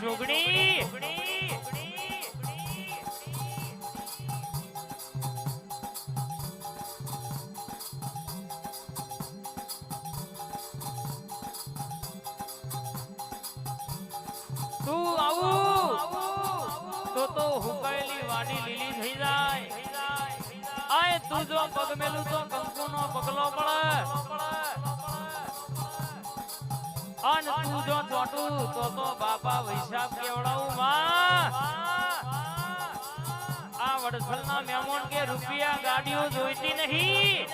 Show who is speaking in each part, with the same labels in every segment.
Speaker 1: જોગણી તું આવું તો હુકાયેલી વાડી લીલી થઈ જાય આય તું જો પગ મેલું તો કંકુનો પગલો પડે અન તું જો ચોટું તો બાપા વૈશાખ કેવડાવું માં આ વડસલના મહેમાન કે રૂપિયા ગાડીઓ જોઈતી નહીં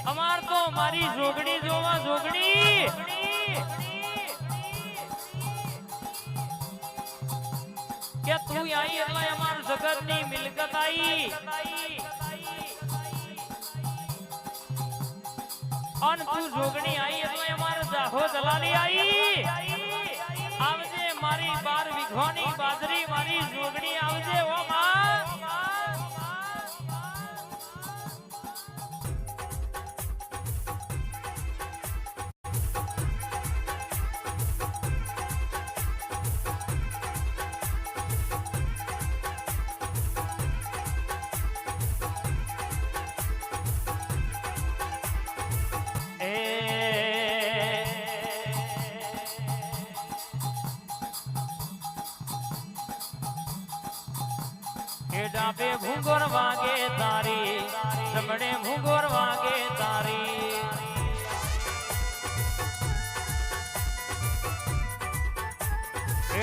Speaker 1: અમાર તો મારી જોગણી જોવા જોગણી કે તું આઈ એટલે અમાર જગતની મિલકત આઈ અન તું જોગણી આઈ એટલે અમાર જાહો જલાલી આઈ આવજે મારી 12 વીઘોની બાજરી મારી જોગણી આવજે ઓ માં ડાબે ભૂંગોર વાગે તારી જમણે ભૂંગોર વાગે તારી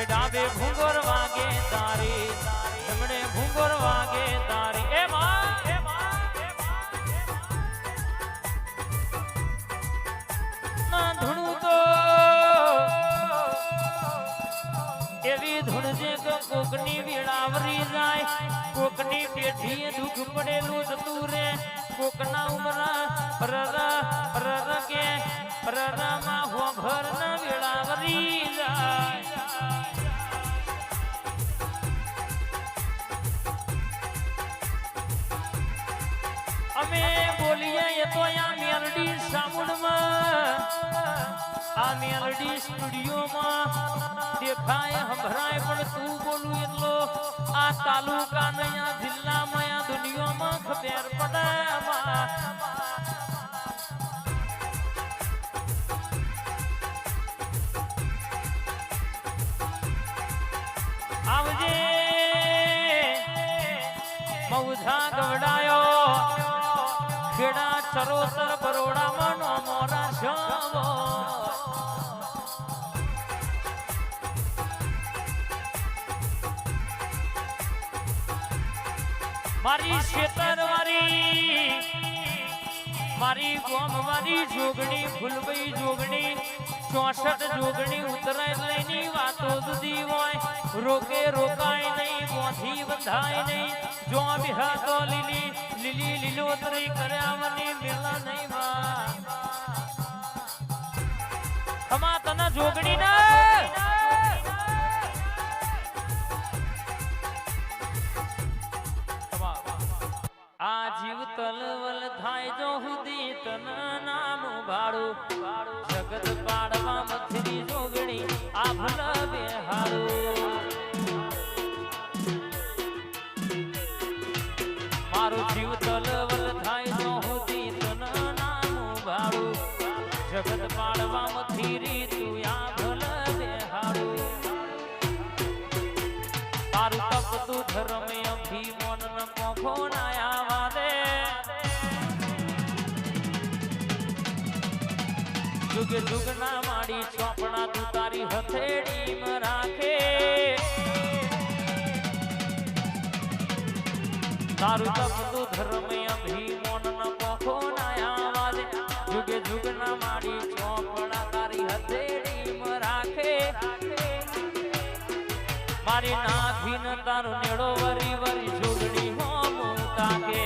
Speaker 1: ડાબે ભૂંગોર વાગે તારી જમણે ભૂંગોર વાગે તારી એ માં ના ધૂણું તો એવી ધૂણ જે કોકની વેળાવરી જાય કોકની પેઠીએ દુઃખ પડેલું જતું રે કોકના ઉમરા રર કે રરમાં હોભર ના વેળાવરી જાય અમે બોલીએ એ તો આ મેલડી સામુંડમાં આ મેલડી સ્ટુડિયોમાં દેખાય સંભળાય પણ તું બોલું એટલો આ તાલુકા નયા જિલ્લામાં આ દુનિયામાં ખબર પડે આવજે મૌજા ગવડાયો ખેડા ચરોતર બરોડામાં નો મોરા શવો મારી શેતર મારી ગોમ મારી જોગણી ફૂલભાઈ જોગણી 64 જોગણી ઉતરાય લઈની વાતો જુદી હોય રોકે રોકાય નહીં મોથી બંધાય નહીં જો બિહા તો લીલી લીલી લીલોતરી કર્યાવની મેલા નહીં માં ખમા તને જોગણી ના આ જીવ તલવલ થાય જો હુદી તન નામ ભાડું જગત પાડવા મથરી જોગણી આ ભલ બેહાડું મારું જીવ તલવલ થાય જો હુદી તન નામ ભાડું જગત પાડવા મથરી તું આ ભલ બેહાડું તારું તપતું ધર્મ અભિમન ન પોખો નાયા વાદે જુગ જુગ ના માડી ચોપડા તું તારી હથેળીમાં રાખે તારું તપતું ધર્મ અભિમન ન પોખો નાયા વાદે જુગે જુગ ના માડી ચોપડા તારી હથેળીમાં રાખે મારી નાખી ન તારો નેડો વરી વરી જોગણી હોમ તાકે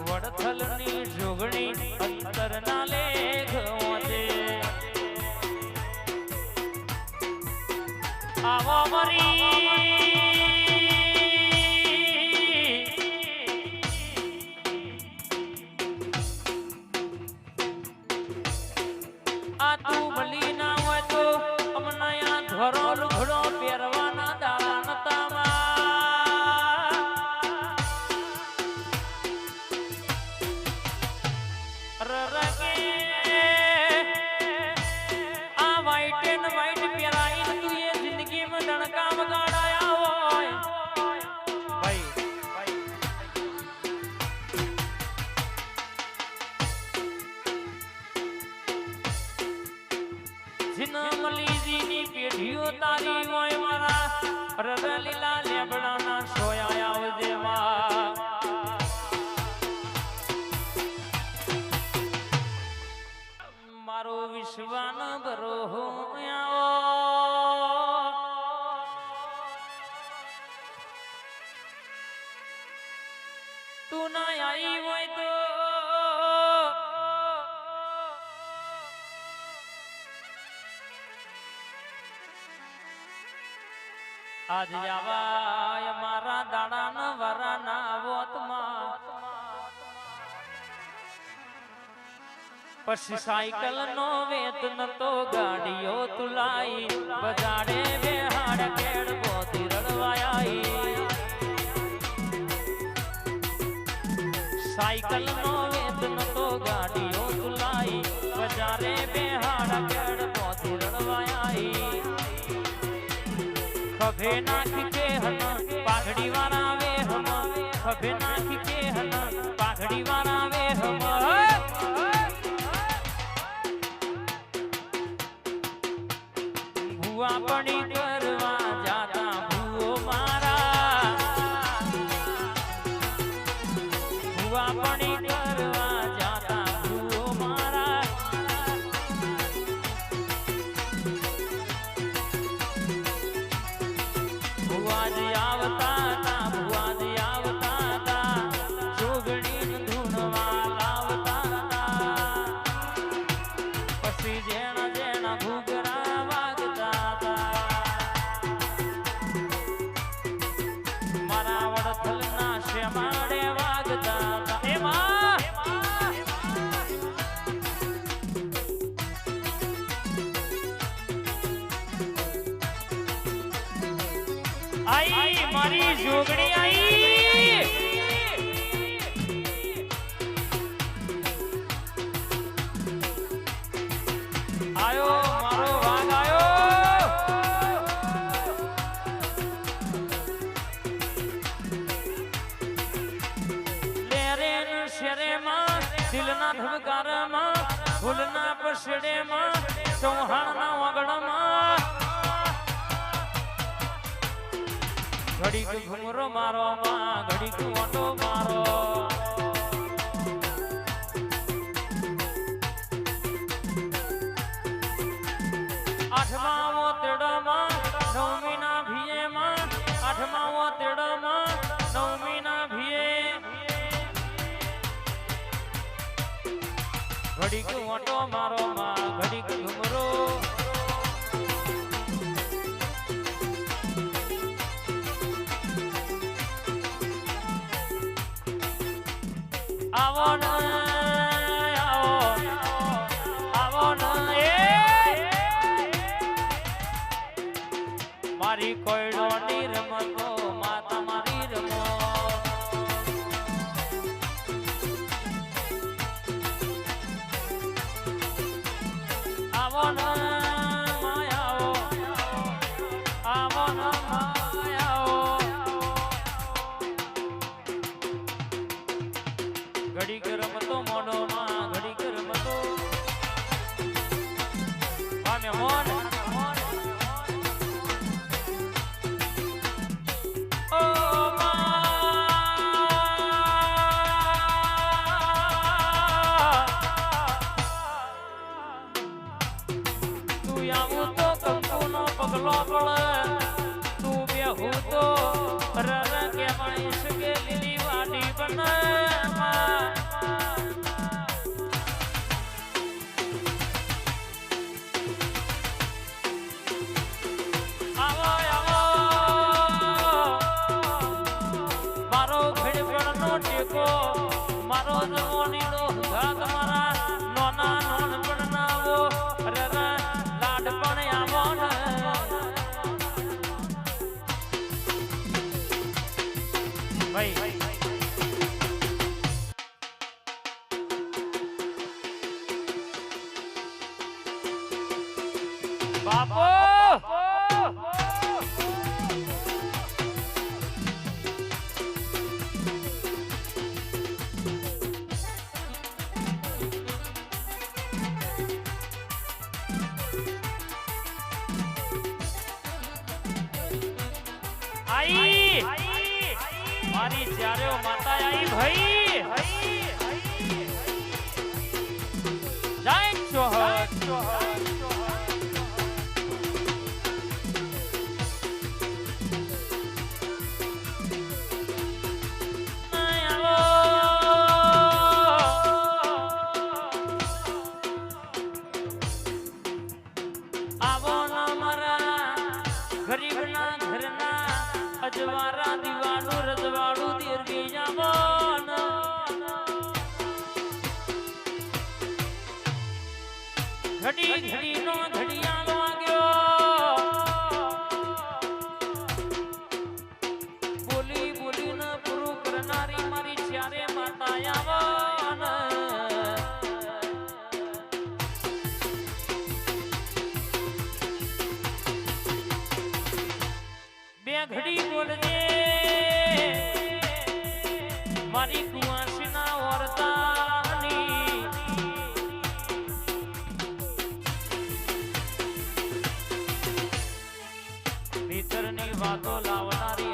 Speaker 1: વડથલની જોગણી અંતર ના લેખ વાંચે આવો મરી કલરો લુગડો પહેરવાના દાડા નતા રરગે આ વ્હાઈટ એન્ડ વ્હાઈટ પહેરાઈને તું એ જિંદગીમાં ડણકા વગાડાયા હોય ભાઈ જીનમલીજીની પેઢીઓ તારી હોય મારા રરલીલા લેબડાના સોયા આવજે માં મારો વિશ્વાન બરો આવો તું ના આવી હોય તો આજ આવાય મારા દાડાના વરાના વોતમાં પછી સાયકલ નો વેતન તો ગાડીઓ તુલાઈ બજાડે બેહાડ કેડ ગોતી રડવાઈ સાયકલ નો વેતન તો ગાડીઓ તુલાઈ બજારે બેહાડ કેડ ગોતી રડવાઈ ખભે નાખી કે હન પાઘડી વાળા વે હમ ખભે નાખી કે હન પાઘડી વાળા વે હમ ભુવા પડી કરવા જાતા ભુવો મારા ભુવા પડી કરવા જાતા ભુવો મારા ભુવાજી આવતા તા ભુવાજી આવતા તા જોગણી ધૂણવા લાવતા તા પછી જેણા જેણા ઘૂઘરા વાગતા તા મારા વડથલના શેમાડે વાગતા તા એમાં આઈ મારી જોગણી આઈ આયો મારો વાઘ આયો લેરે શેરે માં દિલના ધબકારમાં ફૂલના પસડેમાં ચૌહાણના વગડમાં ઘડીક ઘુમરો મારો માં ઘડીક ઓટો મારો આઠમા તેડામાં નવમીના ભીએમાં આઠમા તેડામાં નવમીના ભીએ ઘડીક ઓટો મારો માં ઘડીક ઘુમરો આવો ન આવો ન મારી કોયડોની રમતો માતા મારી રમો આવો ન માયાઓ આવો ન માયાઓ ઘડીક રમતો મોનો માં ઘડીક રમતો પામે મોન ઓ તું આવું તો કંકુનો પગલો પડે તું બેહું તો રર કે મણીશ કે લીલી વાડી બને મારો જવાનીનો ઘાત મારા નોના નોન પણ નાવો લાડ પણ આવો ભાઈ બાપો आई मारी જ્યારે માતા आई भाई જય ચોહર ગરીબના ઘરના અજવારા દીવાનું રજવાડું દીર્ઘી જામન ઘડી ઘડીનો ઘડિયાળ વાગ્યો બોલી બોલીને પૂરું કરનારી મારી ચારે માતા આવન બે ઘડી બોલજે મારી કુંવાસીના વર્તાની ભીતરની વાતો લાવનારી